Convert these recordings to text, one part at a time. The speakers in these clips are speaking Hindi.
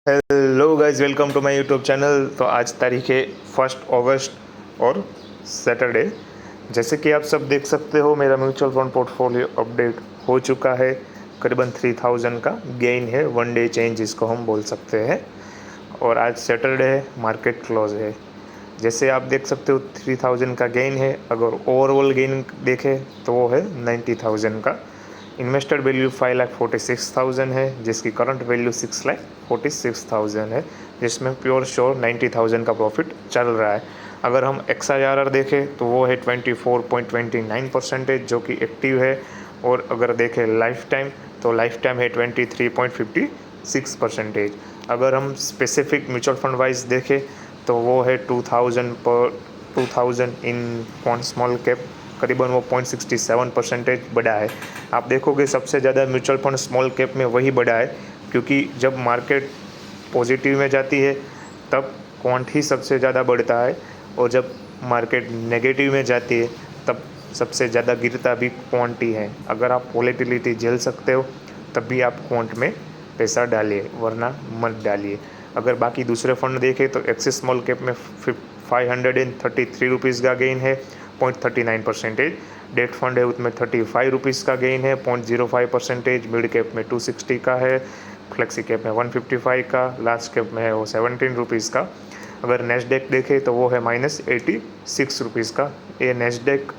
Hello guys, welcome to my YouTube channel. तो आज तारीख है 1 अगस्त और सैटरडे। जैसे कि आप सब देख सकते हो, मेरा म्यूचुअल फंड पोर्टफोलियो अपडेट हो चुका है। करीबन 3000 का गेन है, वन डे चेंज जिसको हम बोल सकते हैं। और आज सैटरडे है, मार्केट क्लोज है। जैसे आप देख सकते हो 3000 का गेन है। अगर ओवरऑल गेन देखें तो वो है 90,000 का। इन्वेस्टर वैल्यू 5,46,000 है, जिसकी करंट वैल्यू 6,46,000 है, जिसमें प्योर श्योर 90,000 का प्रॉफिट चल रहा है। अगर हम XIRR देखें तो वो है 24.29%, जो कि एक्टिव है। और अगर देखें लाइफ टाइम तो लाइफ टाइम है 23.56%। अगर हम स्पेसिफिक म्यूचुअल फंड वाइज देखें तो वो है 2000 इन कौन स्मॉल कैप, करीबन वो 0.67% बढ़ा है। आप देखोगे सबसे ज़्यादा म्यूचुअल फंड स्मॉल कैप में वही बढ़ा है, क्योंकि जब मार्केट पॉजिटिव में जाती है तब क्वांट ही सबसे ज़्यादा बढ़ता है, और जब मार्केट नेगेटिव में जाती है तब सबसे ज़्यादा गिरता भी क्वांट ही है। अगर आप वॉलेटिलिटी झेल सकते हो तब भी आप क्वांट में पैसा डालिए, वरना मत डालिए। अगर बाकी दूसरे फंड देखें तो एक्सिस स्मॉल कैप में 533 रुपीज़ का गेन है, 0.39%। डेट फंड है उसमें 35 रुपीज़ का गेन है, 0.05%। मिड कैप में 260 का है, फ्लेक्सी कैप में 155 का, लार्ज कैप में है वो 17 रुपीज़ का। अगर नेस्डेक देखें तो वो है -86 रुपीज़ का। ये नेस्डेक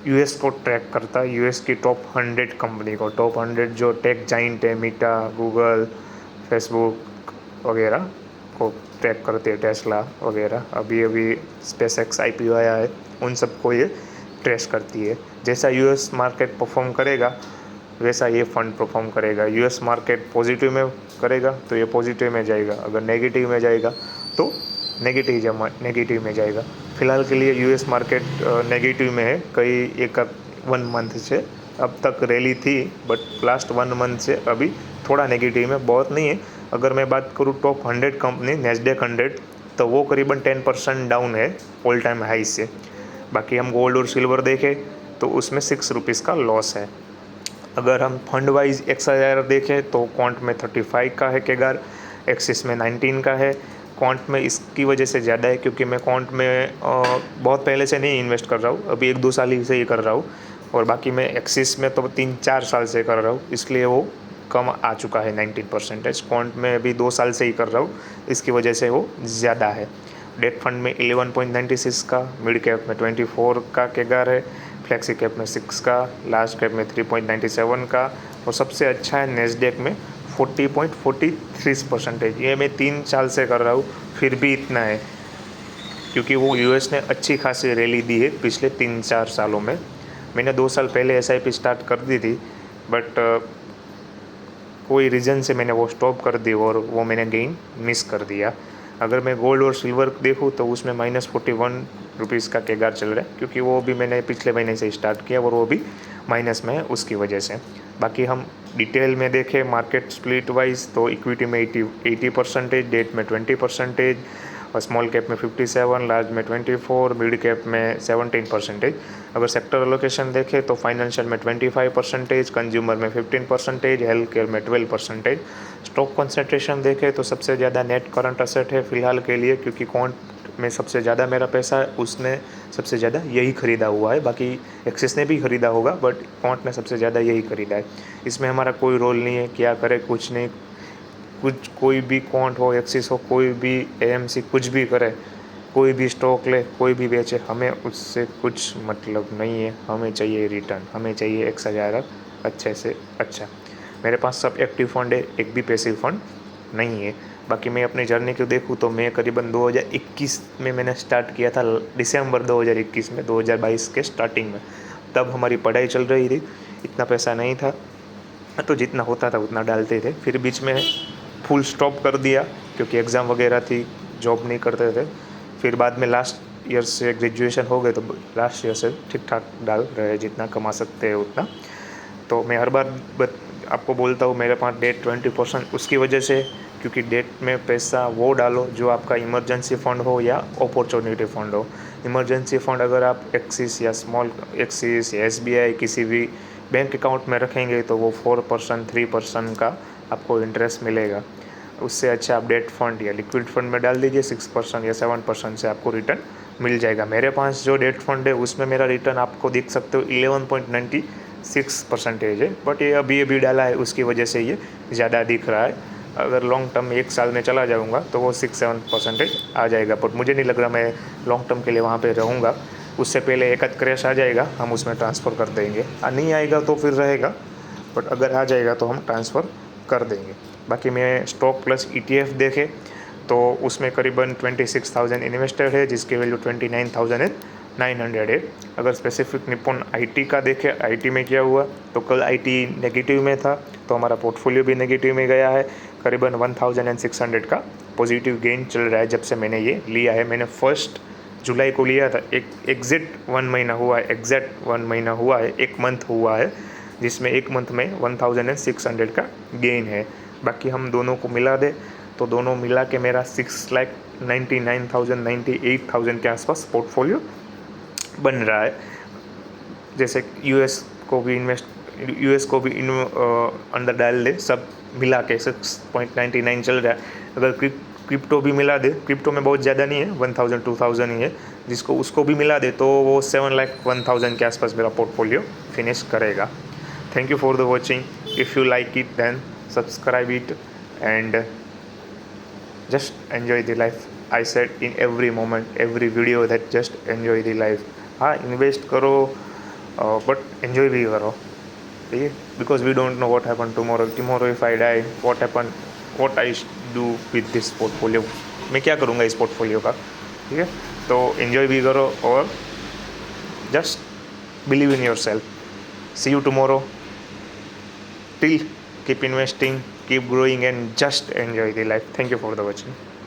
यूएस को ट्रैक करता है, यूएस की टॉप 100 कंपनी को। टॉप 100 जो टेक जाइंट है, मीटा, गूगल, फेसबुक वगैरह को ट्रैक करते हैं, टेस्ला वगैरह। अभी अभी SpaceX IPO आया है, उन सबको ये ट्रेस करती है। जैसा यूएस मार्केट परफॉर्म करेगा वैसा ये फंड परफॉर्म करेगा। यूएस मार्केट पॉजिटिव में करेगा तो ये पॉजिटिव में जाएगा, अगर नेगेटिव में जाएगा तो नेगेटिव में जाएगा। फ़िलहाल के लिए यूएस मार्केट नेगेटिव में है। कई 1 मंथ से अब तक रैली थी, बट लास्ट 1 मंथ से अभी थोड़ा नेगेटिव में, बहुत नहीं है। अगर मैं बात करूँ टॉप 100 कंपनी नेस्डेक 100, तो वो करीबन 10% डाउन है ऑल टाइम हाई से। बाकी हम गोल्ड और सिल्वर देखें तो उसमें 6 रुपीज़ का लॉस है। अगर हम फंड वाइज XIRR देखें तो क्वांट में 35 का है केगार, एक्सिस में 19 का है। क्वांट में इसकी वजह से ज़्यादा है क्योंकि मैं क्वांट में बहुत पहले से नहीं इन्वेस्ट कर रहा हूँ, अभी 1-2 साल ही से ही कर रहा हूँ। और बाकी मैं एक्सिस में तो 3-4 साल से कर रहा हूँ, इसलिए वो कम आ चुका है 19%। क्वांट में अभी 2 साल से ही कर रहा हूँ, इसकी वजह से वो ज़्यादा है। डेट फंड में 11.96 का, मिड कैप में 24 का केगार है, फ्लेक्सी कैप में 6 का, लार्ज कैप में 3.97 का, और सबसे अच्छा है नेस्डेक में 40.43%। ये मैं 3 साल से कर रहा हूँ, फिर भी इतना है, क्योंकि वो यूएस ने अच्छी खासी रैली दी है पिछले 3-4 सालों में। मैंने 2 साल पहले SIP स्टार्ट कर दी थी, बट कोई रीज़न से मैंने वो स्टॉप कर दी और वो मैंने गेन मिस कर दिया। अगर मैं गोल्ड और सिल्वर देखूँ तो उसमें -41 रुपीज़ का केगार चल रहा है, क्योंकि वो भी मैंने पिछले महीने से स्टार्ट किया और वो भी माइनस में है उसकी वजह से। बाकी हम डिटेल में देखें मार्केट स्प्लिट वाइज तो इक्विटी में 80%, डेट में 20%, और स्मॉल कैप में 57, लार्ज में 24, मिड कैप में 17%। अगर सेक्टर एलोकेशन देखें तो फाइनेंशियल में 25%, कंज्यूमर में 15%, हेल्थ केयर में 12%। स्टॉक कंसंट्रेशन देखें तो सबसे ज़्यादा नेट करंट असेट है फ़िलहाल के लिए, क्योंकि कौन में सबसे ज़्यादा मेरा पैसा है, उसने सबसे ज़्यादा यही ख़रीदा हुआ है। बाकी एक्सिस ने भी ख़रीदा होगा, बट क्वांट ने सबसे ज़्यादा यही ख़रीदा है। इसमें हमारा कोई रोल नहीं है, क्या करे कुछ नहीं। कुछ कोई भी क्वांट हो, एक्सिस हो, कोई भी AMC कुछ भी करे, कोई भी स्टॉक ले, कोई भी बेचे, हमें उससे कुछ मतलब नहीं है। हमें चाहिए रिटर्न, हमें चाहिए XIRR अच्छे से अच्छा। मेरे पास सब एक्टिव फंड है, एक भी पैसिव फंड नहीं है। बाकी मैं अपनी जर्नी को देखूँ तो मैं करीबन 2021 में मैंने स्टार्ट किया था, दिसंबर 2021 में, 2022 के स्टार्टिंग में। तब हमारी पढ़ाई चल रही थी, इतना पैसा नहीं था, तो जितना होता था उतना डालते थे। फिर बीच में फुल स्टॉप कर दिया क्योंकि एग्ज़ाम वगैरह थी, जॉब नहीं करते थे। फिर बाद में लास्ट ईयर से ग्रेजुएशन हो गए तो लास्ट ईयर से ठीक ठाक डाल रहे, जितना कमा सकते हैं उतना। तो मैं हर बार आपको बोलता हूँ मेरे पास डेट 20% उसकी वजह से, क्योंकि डेट में पैसा वो डालो जो आपका इमरजेंसी फ़ंड हो या अपॉर्चुनिटी फ़ंड हो। इमरजेंसी फ़ंड अगर आप एक्सिस या स्मॉल एक्सिस या SBI किसी भी बैंक अकाउंट में रखेंगे तो वो 4% 3% का आपको इंटरेस्ट मिलेगा। उससे अच्छा आप डेट फंड या लिक्विड फंड में डाल दीजिए, 6% या 7% से आपको रिटर्न मिल जाएगा। मेरे पास जो डेट फंड है उसमें मेरा रिटर्न आपको देख सकते हो 11.96% है, बट ये अभी डाला है उसकी वजह से ये ज़्यादा दिख रहा है। अगर लॉन्ग टर्म 1 साल में चला जाऊँगा तो वो 6-7% आ जाएगा, बट मुझे नहीं लग रहा मैं लॉन्ग टर्म के लिए वहाँ पे रहूँगा। उससे पहले एक आध क्रैश आ जाएगा, हम उसमें ट्रांसफ़र कर देंगे। नहीं आएगा तो फिर रहेगा, बट अगर आ जाएगा तो हम ट्रांसफ़र कर देंगे। बाकी मैं स्टॉक प्लस ETF देखे तो उसमें करीबन 26,000 इन्वेस्टर है, जिसकी वैल्यू 29,900 है। अगर स्पेसिफिक निप्पॉन IT का देखें, IT में क्या हुआ तो कल IT नेगेटिव में था, तो हमारा पोर्टफोलियो भी नेगेटिव में गया है। करीबन 1,600 का पॉजिटिव गेन चल रहा है जब से मैंने ये लिया है। मैंने 1 जुलाई को लिया था, एक एग्जैक्ट 1 महीना हुआ है, एग्जैक्ट 1 महीना हुआ है, 1 मंथ हुआ है, जिसमें 1 मंथ में 1,600 का गेन है। बाकी हम दोनों को मिला दे तो दोनों मिला के मेरा 6,99,000 98,000 के आसपास पोर्टफोलियो बन रहा है। जैसे यूएस को भी अंदर डाल दे, सब मिला के 6.99 चल रहा है। अगर क्रिप्टो भी मिला दे, क्रिप्टो में बहुत ज़्यादा नहीं है, 1,000 2,000 ही है, उसको भी मिला दे तो वो 7,01,000 के आसपास मेरा पोर्टफोलियो फिनिश करेगा। Thank you for the watching. If you like it then subscribe it and just enjoy the life. I said in every moment, every video that just enjoy the life. हाँ, इन्वेस्ट करो बट एन्जॉय भी करो, ठीक है, because we don't know what happen tomorrow if I die, what I do with this portfolio, मैं क्या करूँगा इस पोर्टफोलियो का, ठीक है। तो एन्जॉय भी करो और just believe in yourself. See you tomorrow, till keep investing, keep growing and just enjoy the life. Thank you for the watching.